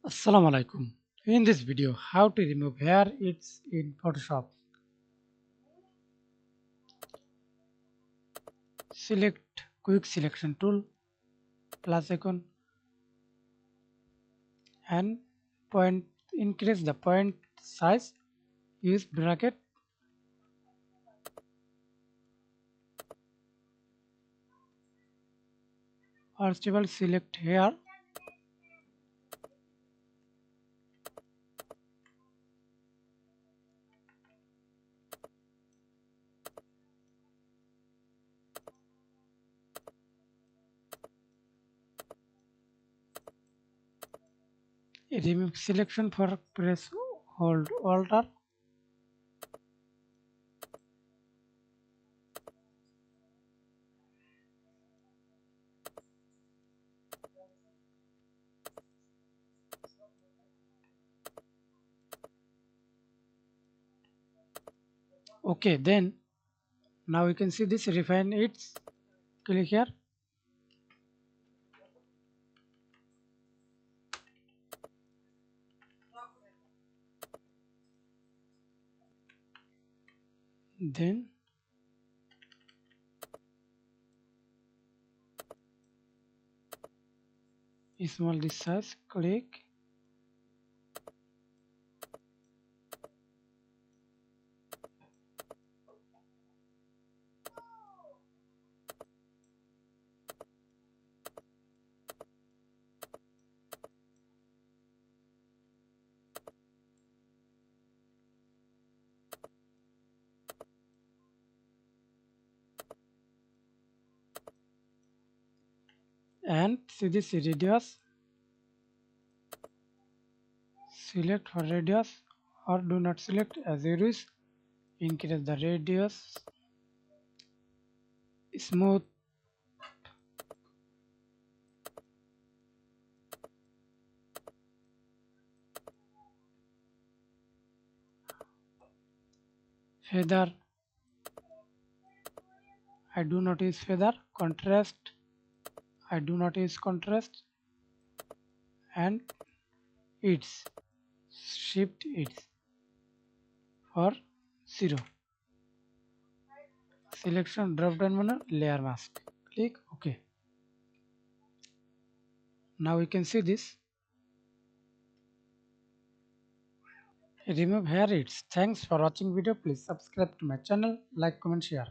Assalamu alaikum. In this video, how to remove hair it's in Photoshop. Select quick selection tool, plus icon, and point increase the point size. Use bracket or stable select hair. Remove selection for press hold alter. Okay, then now you can see this refine its. Click here. Then small this size. Click. And see this radius. Select for radius or do not select as you wish. Increase the radius. Smooth feather. I do not use feather. Contrast. I do not use contrast. And its shift its for 0. Selection drop down menu layer mask. Click OK. Now we can see this. Remove hair its. Thanks for watching video. Please subscribe to my channel, like, comment, share.